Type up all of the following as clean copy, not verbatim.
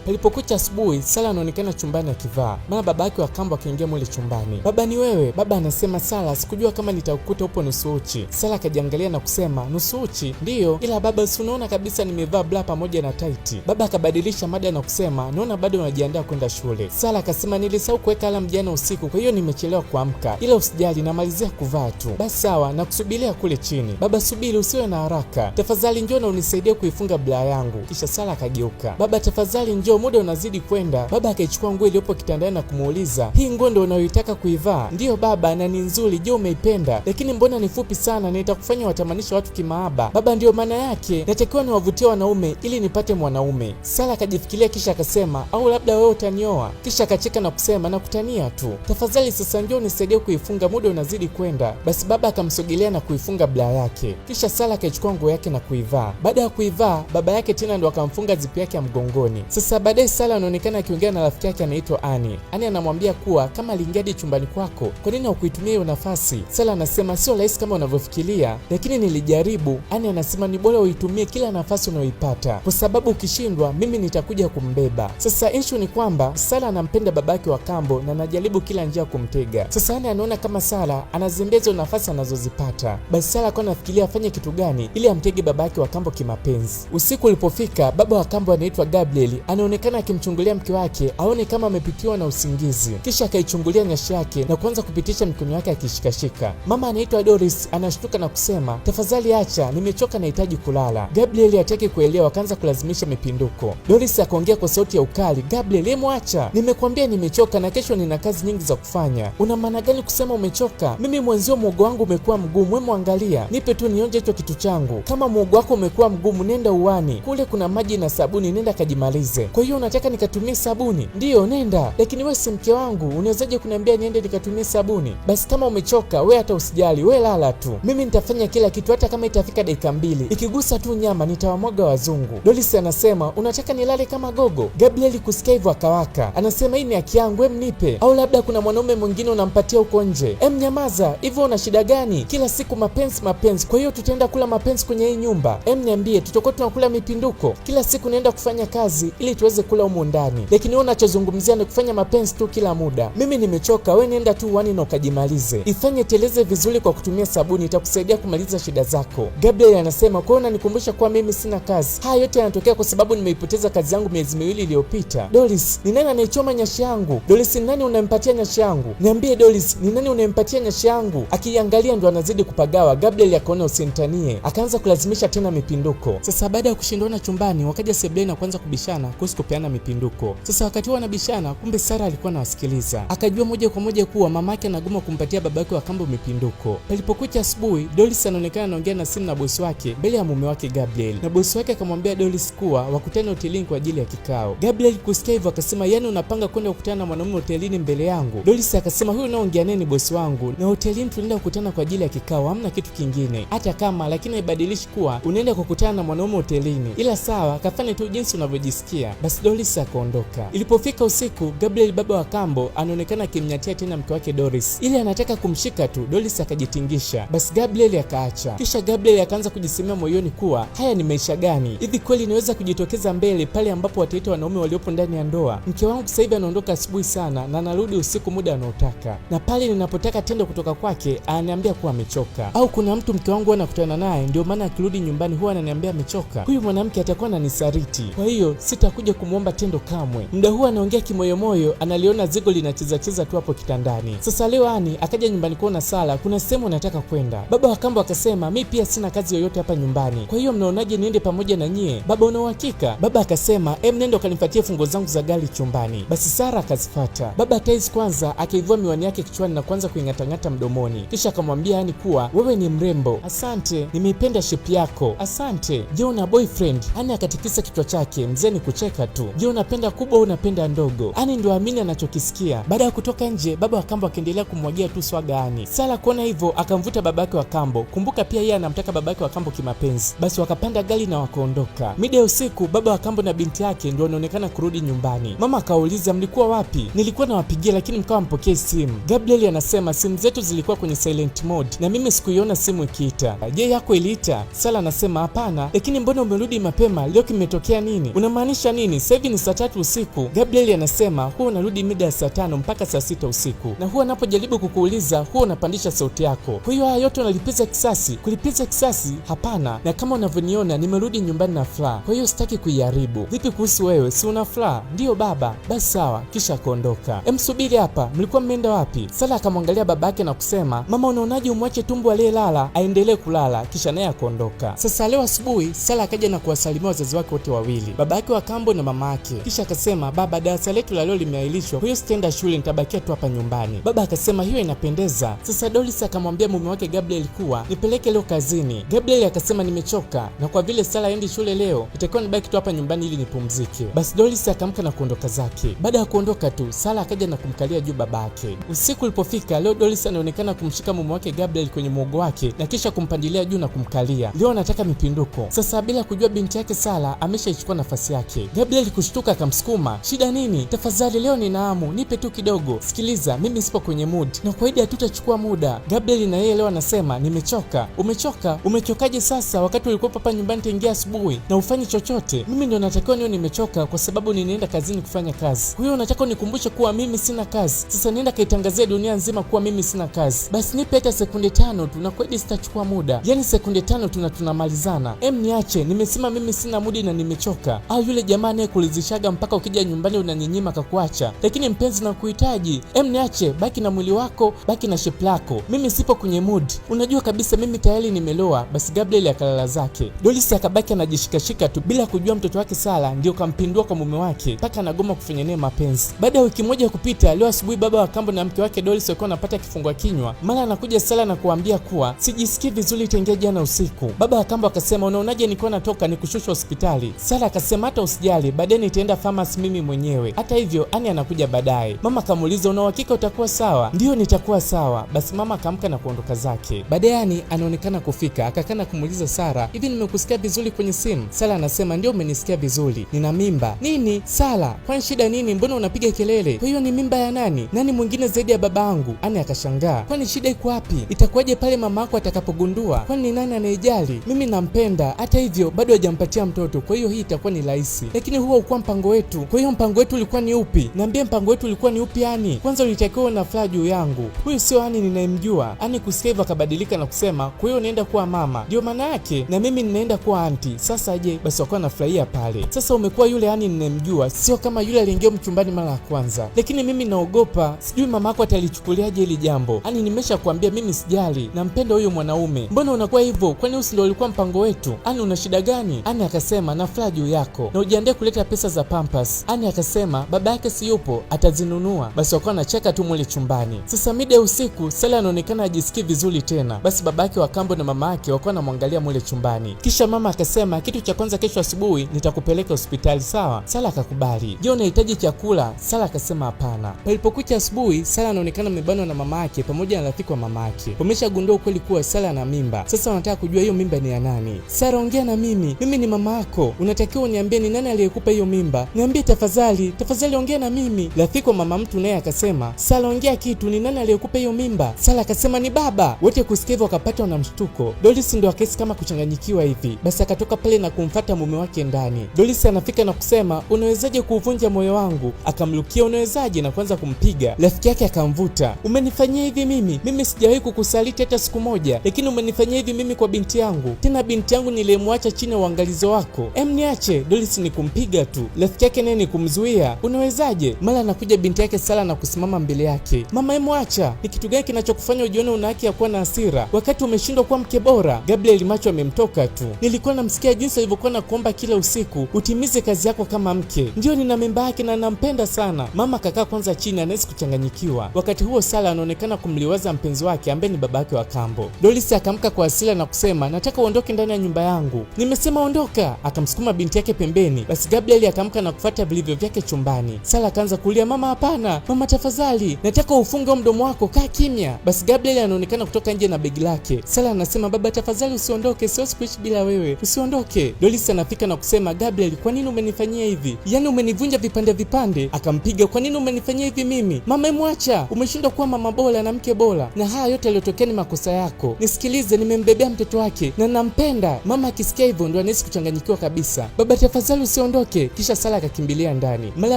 Palipokucha asubuhi, Sara anaonekana chumbani akivaa. Mara baba yake wa kambo akaingia mule chumbani. Baba, ni wewe? Baba anasema, Sara, sikujua kama nitakukuta upo nusu uchi. Sara akajiangalia na kusema, nusu uchi? Ndiyo, ila baba, si unaona kabisa nimevaa bra pamoja na taiti. Baba akabadilisha mada na kusema, naona bado unajiandaa kwenda shule. Sara akasema, nilisahau kuweka alarm jana usiku, kwa hiyo nimechelewa kuamka, ila usijali, namalizia kuvaa tu. Basi sawa, nakusubiria kule chini. Baba, subiri, usiwe na haraka tafadhali, njoo na unisaidie kuifunga bra yangu. Kisha Sara akageuka. Baba, tafadhali njoo, muda unazidi kwenda. Baba akaichukua nguo iliyopo kitandani na kumuuliza, hii nguo ndio unayoitaka kuivaa? Ndiyo baba, na ni nzuri. Je, umeipenda? Lakini mbona ni fupi sana na itakufanya watamanisha watu kimaaba. Baba, ndiyo maana yake natakiwa niwavutie wanaume ili nipate mwanaume. Sara akajifikiria kisha akasema, au labda wewe utanioa? Kisha akacheka na kusema, nakutania tu. Tafadhali sasa njoo unisaidie kuifunga, muda unazidi kwenda. Basi baba akamsogelea na kuifunga bra yake. Kisha Sara akaichukua nguo yake na kuivaa. Baada ya kuivaa, baba yake tena ndo akamfunga zipu yake ya mgongoni. Sasa baadaye Sara anaonekana akiongea na rafiki yake anaitwa Ani. Ani anamwambia kuwa kama aliingia chumbani kwako, kwa nini haukuitumia hiyo nafasi? Sara anasema sio rahisi kama unavyofikiria, lakini nilijaribu. Ani anasema ni bora uitumie kila nafasi unayoipata, kwa sababu ukishindwa mimi nitakuja kumbeba. Sasa issue ni kwamba Sara anampenda babake wa kambo na anajaribu kila njia kumtega. Sasa Ani anaona kama Sara anazembeza nafasi anazozipata. Basi Sara akawa anafikiria afanye kitu gani ili amtege babake wa kambo kimapenzi. Usiku ulipofika, baba wa kambo anaitwa Gabriel anaonekana akimchungulia mke wake aone kama amepitiwa na usingizi. Kisha akaichungulia nyashi yake na kuanza kupitisha mikono yake akishikashika. Mama anaitwa Doris anashtuka na kusema, tafadhali acha, nimechoka, nahitaji kulala. Gabriel hataki kuelewa, akaanza kulazimisha mipinduko. Doris akaongea kwa sauti ya ukali, Gabriel, hebu acha, nimekwambia nimechoka na kesho nina kazi nyingi za kufanya. Una maana gani kusema umechoka? Mimi mwenzio muogo wangu umekuwa mgumu, wewe muangalia, nipe tu nionje hicho kitu changu. Kama muogo wako umekuwa mgumu, nenda uani kule, kuna maji na sabuni, nenda kajimalize. Kwa hiyo unataka nikatumie sabuni? Ndiyo, nenda. Lakini wewe si mke wangu, unawezaje kuniambia niende nikatumie sabuni? Basi kama umechoka, wewe hata usijali, wewe lala tu, mimi nitafanya kila kitu, hata kama itafika dakika 2, ikigusa tu nyama nitawamwaga wazungu. Doris anasema, unataka nilale kama gogo? Gabriel kusikia hivyo akawaka, anasema hii ni haki yangu, nipe. Au labda kuna mwanaume mwingine unampatia huko nje? Nyamaza, hivyo una shida gani? Kila siku mapenzi mapenzi, kwa hiyo tutaenda kula mapenzi kwenye hii nyumba? Niambie, tutakuwa tunakula mipinduko? Kila siku naenda kufanya kazi ili tuweze kula humu ndani, lakini wewe unachozungumzia ni kufanya mapenzi tu kila muda. Mimi nimechoka, wewe nenda tu uani na ukajimalize. Ifanye teleze vizuri kwa kutumia sabuni, itakusaidia kumaliza shida zako. Gabriel anasema, kwa hiyo unanikumbusha kuwa mimi sina kazi. Haya yote yanatokea kwa sababu nimeipoteza kazi yangu miezi 2 iliyopita. Doris, ni nani anaichoma nyashi yangu? Doris, ni nani unampatia nyashi yangu? Niambie Doris, ni nani unampatia nyashi yangu? Akiangalia ndo anazidi kupagawa. Gabriel akaona usimtanie, akaanza kulazimisha tena mipinduko. Sasa baada ya kushindana chumbani, wakaja sebuleni na kuanza kubishana kuhusu kupeana mipinduko. Sasa wakati huo wanabishana, kumbe Sara alikuwa anawasikiliza. Akajua moja kwa moja kuwa mamake anagoma kumpatia babake wa kambo mipinduko. Palipokucha asubuhi, Doris anaonekana anaongea na simu na bosi wake mbele ya mume wake Gabriel. Na bosi wake akamwambia Doris kuwa wakutane hotelini kwa ajili ya kikao. Gabriel kusikia hivyo akasema, yani unapanga kwenda kukutana na mwanamume hotelini mbele yangu? Doris akasema, huyu unaongea nini bosi wangu? Na hotelini tunaenda kukutana kwa ajili ya kikao, hamna kitu kingine. Hata kama lakini haibadilishi kuwa unaenda kukutana na mwanamume hotelini. Ila sawa, kafanye tu jinsi unavyojisikia. Basi Doris akaondoka. Ilipofika usiku, Gabriel baba wa kambo anaonekana akimnyatia tena mke wake Doris ili anataka kumshika tu. Doris akajitingisha. Basi Gabriel akaacha. Kisha Gabriel akaanza kujisemea moyoni kuwa haya ni maisha gani? Hivi kweli niweza kujitokeza mbele pale ambapo wataita wanaume waliopo ndani ya ndoa? Mke wangu sasa hivi anaondoka asubuhi sana na anarudi usiku muda anaotaka, na pale ninapotaka tendo kutoka kwake ananiambia kuwa amechoka. Au kuna mtu mke wangu anakutana naye ndio maana akirudi nyumbani huwa ananiambia amechoka? Huyu mwanamke atakuwa ananisaliti, kwa hiyo sitakuja kumwomba tendo kamwe. Muda huo anaongea kimoyomoyo, analiona zigo linacheza cheza tu hapo kitandani. Sasa leo Ani akaja nyumbani kuona Sara kuna sehemu anataka kwenda. Baba wa kambo akasema, mimi pia sina kazi yoyote hapa nyumbani, kwa hiyo mnaonaje niende pamoja na nyie? Baba, una uhakika? Baba akasema, nenda ukanipatie funguo zangu za gari chumbani. Basi Sara akazifuata. Baba Tais kwanza akaivua miwani yake kichwani na kuanza kuingatangata mdomoni, kisha akamwambia Ani kuwa wewe ni mrembo. Asante, nimeipenda shape yako. Asante. Je, una boyfriend? Ani akatikisa kichwa chake, mzee ni kucheka tu. Je, unapenda kubwa au unapenda ndogo? Ani ndio amini anachokisikia. Baada ya kutoka nje, baba wa kambo akaendelea kumwagia tu swaga Ani. Sara kuona hivyo akamvuta babake wa kambo. Kumbuka pia yeye anamtaka babake wa kambo kimapenzi. Basi wakapanda gari na wakaondoka. Mida ya usiku, baba wa kambo na binti yake ndio wanaonekana kurudi nyumbani. Mama akauliza, mlikuwa wapi? Nilikuwa nawapigia lakini mkawa mpokee simu. Gabriel anasema simu zetu zilikuwa kwenye silent mode na mimi sikuiona simu ikiita. Je, yako iliita? Sara anasema hapana, lakini mbona umerudi mapema leo, kimetokea nini? Unamaanisha nini? nini? Sasa hivi ni saa 3 usiku. Gabriel anasema huwa unarudi mida ya saa 5 mpaka saa 6 usiku, na huwa anapojaribu kukuuliza huwa unapandisha sauti yako. Kwa hiyo haya yote unalipiza kisasi. Kulipiza kisasi? Hapana, na kama unavyoniona nimerudi nyumbani na furaha, kwa hiyo sitaki kuiharibu. Vipi kuhusu wewe, si una furaha? Ndiyo baba. Basi sawa. Kisha akaondoka. Msubiri hapa, mlikuwa mmeenda wapi? Sala akamwangalia babake na kusema, mama, unaonaje umwache tumbo aliyelala aendelee kulala? Kisha naye akaondoka. Sasa leo asubuhi Sala akaja na kuwasalimia wazazi wake wote wawili, baba yake wa kambo na mama yake. Kisha akasema, baba, darasa letu la leo limeahirishwa, kwa hiyo sitaenda shule, nitabakia tu hapa nyumbani. Baba akasema hiyo inapendeza. Sasa Doris akamwambia mume wake Gabriel kuwa nipeleke leo kazini. Gabriel akasema nimechoka, na kwa vile Sala haendi shule leo itakiwa nibaki tu hapa nyumbani ili nipumzike. Basi Doris akamka na kuondoka zake. Baada ya kuondoka tu Sala akaja na kumkalia juu babake. Usiku ulipofika leo Doris anaonekana kumshika mume wake Gabriel kwenye muogo wake na kisha kumpandilia juu na kumkalia. Leo anataka mipinduko. Sasa bila kujua binti yake Sala ameshaichukua nafasi yake. Gabriel kushtuka akamsukuma, shida nini? Tafadhali leo nina hamu, nipe tu kidogo. Sikiliza, mimi sipo kwenye mood na kwa hiyo hatutachukua muda. Gabriel na yeye leo anasema nimechoka. Umechoka? Umechokaje sasa wakati ulikuwa hapa nyumbani tangia asubuhi na ufanye chochote? Mimi ndo natakiwa niwe nimechoka kwa sababu ninaenda kazini kufanya kazi. Kwa hiyo unataka nikumbushe kuwa mimi sina kazi? Sasa nenda kaitangazia dunia nzima kuwa mimi sina kazi. Basi nipe hata sekunde 5 tu na kweli sitachukua muda. Yaani sekunde 5 tunamalizana. Niache, nimesema mimi sina mudi na nimechoka. Au yule jamaa naye kulizishaga mpaka ukija nyumbani unanyenyima kakuacha. Lakini mpenzi na kuhitaji. Niache, baki na mwili wako, baki na shape lako. Mimi sipo kwenye mood. Unajua kabisa mimi tayari nimeloa. Basi Gabriel akalala zake. Doris akabaki anajishikashika tu bila kujua mtoto wake Sala ndio kampindua kwa mume wake mpaka anagoma kufanya naye mapenzi. Baada ya wiki moja kupita, leo asubuhi baba wa kambo na mke wake Doris walikuwa wanapata kifungua kinywa. Mara anakuja Sala na kuambia kuwa sijisikii vizuri tangia jana usiku. Baba wa kambo akasema, unaonaje nilikuwa natoka nikushusha hospitali? Sala akasema hata usijali, baadaye nitaenda pharmacy mimi mwenyewe. Hata hivyo Ani anakuja baadaye. Mama akamuuliza, una uhakika utakuwa sawa? Ndio, nitakuwa sawa. Basi mama akamka na kuondoka zake. Baadaye Ani anaonekana kufika, akakana kumuuliza Sara, hivi nimekusikia vizuri kwenye simu? Sala anasema ndio, umenisikia vizuri, nina mimba. Nini? Sala, kwani shida nini? Mbona unapiga kelele? Kwa hiyo ni mimba ya nani? Nani mwingine zaidi ya babangu? Ani akashangaa, kwani shida iko wapi? Itakuwaje pale mama yako atakapogundua? Kwani ni nani anayejali? Mimi nampenda. Hata hivyo bado hajampatia mtoto, kwa hiyo hii itakuwa ni rahisi. Lakini huo ulikuwa mpango wetu. Kwa hiyo mpango wetu ulikuwa ni upi? Niambie, mpango wetu ulikuwa ni upi Ani? Kwanza ulitakiwa na furaha juu yangu. Huyu sio Ani ninayemjua. Ani kusikia hivyo akabadilika na kusema, kwa hiyo unaenda kuwa mama? Ndio maana yake, na mimi ninaenda kuwa anti. Sasa je? Basi wakawa nafurahia pale. Sasa umekuwa yule Ani ninayemjua, sio kama yule aliingia mchumbani mara ya kwanza. Lakini mimi naogopa, sijui mama yako atalichukuliaje hili jambo. Ani nimeshakwambia mimi sijali, nampenda huyo mwanaume. Mbona unakuwa hivyo? Kwani usi ndio ulikuwa mpango wetu? Ani una shida gani? Ani akasema na furaha juu yako, na ujiandae kuleta pesa za Pampers. Ani akasema baba yake si yupo, atazinunua. Basi wakawa anacheka tu mule chumbani. Sasa mida ya usiku Sala anaonekana ajisikii vizuri tena. Basi baba yake wa kambo na mama yake wakawa anamwangalia mule chumbani. Kisha mama akasema, kitu cha kwanza kesho asubuhi nitakupeleka hospitali, sawa? Sala akakubali. Je, unahitaji chakula? Sala akasema hapana. Palipokucha asubuhi Sala anaonekana amebanwa na mama yake pamoja na rafiki wa mama yake. Wameshagundua ukweli kuwa Sala ana mimba. Sasa wanataka kujua hiyo mimba ni ya nani. Sara, ongea na mimi ni mama yako. Unatakiwa uniambie ni nani aliyekupa hiyo mimba. Niambie tafadhali, ongea na mimi. Rafiki wa mama mtu naye akasema, Sala, ongea kitu, ni nani aliyekupa hiyo mimba? Sala akasema ni baba. Wote kusikia hivyo wakapatwa na mshtuko. Doris ndo akahisi kama kuchanganyikiwa hivi. Basi akatoka pale na kumfuata mume wake ndani. Doris anafika na kusema, unawezaje kuuvunja moyo wangu? Akamlukia, unawezaje, na kuanza kumpiga. Rafiki yake akamvuta, umenifanyia hivi mimi? Mimi sijawahi kukusaliti hata siku moja, lakini umenifanyia hivi mimi kwa binti yangu, tena binti yangu nilimwacha chini ya uangalizo wako. Niache. Doris ni kumpiga tu. Rafiki yake naye ni kumzuia, unawezaje? Mara anakuja binti yake Sala na kusimama mbele yake. Mama, acha. Ni kitu gani kinachokufanya ujione una haki ya kuwa na hasira wakati umeshindwa kuwa mke bora? Gabriel macho amemtoka tu. Nilikuwa namsikia jinsi alivyokuwa na kuomba kila usiku utimize kazi yako kama mke. Ndio, nina mimba yake na nampenda sana. Mama kakaa kwanza chini, anaweza kuchanganyikiwa. Wakati huo Sala anaonekana kumliwaza mpenzi wake ambaye ni babake wa kambo. Doris akamka kwa hasira na kusema, nataka uondoke ndani ya nyumba yangu. Nimesema ondoka. Akamsukuma binti yake pembeni. Basi Gabriel akamka na kufuata vilivyo vyake chumbani. Sala akaanza kulia, mama hapana, mama tafadhali, nataka ufunge mdomo wako, kaa kimya. Basi Gabriel anaonekana kutoka nje na begi lake. Sala anasema, baba tafadhali usiondoke, siwezi kuishi bila wewe, usiondoke. Doris anafika na kusema, Gabriel, kwa nini umenifanyia hivi? Yaani umenivunja vipande vipande. Akampiga, kwa nini umenifanyia hivi mimi? Mama, mwacha, umeshindwa kuwa mama bora na mke bora, na haya yote yaliyotokea ni makosa yako. Nisikilize, nimembebea mtoto wake na nampenda. Mama akisikia hivyo ndo anahisi kuchanganyikiwa kabisa. Baba tafadhali usiondoke. tuondoke, kisha Sara akakimbilia ndani. Mara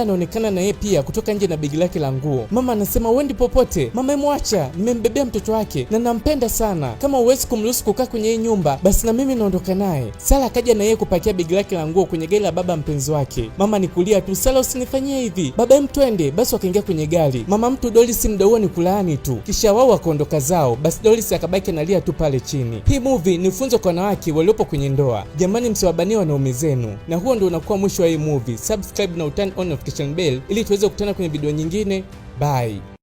anaonekana na yeye pia kutoka nje na begi lake la nguo. Mama anasema uendi popote. Mama mwacha, nimembebea mtoto wake na nampenda sana. Kama uwezi kumruhusu kukaa kwenye hii nyumba, basi na mimi naondoka naye. Sara akaja na yeye kupakia begi lake la nguo kwenye gari la baba mpenzi wake. Mama ni kulia tu, Sara usinifanyie hivi. Baba twende. Basi wakaingia kwenye gari. Mama mtu Doris muda huo ni kulaani tu. Kisha wao wakaondoka zao. Basi Doris akabaki analia tu pale chini. Hii movie ni funzo kwa wanawake waliopo kwenye ndoa. Jamani, msiwabanie wanaume zenu. Na huo ndio unakuwa mwisho wa hii movie. Subscribe na turn on notification bell ili tuweze kukutana kwenye video nyingine. Bye.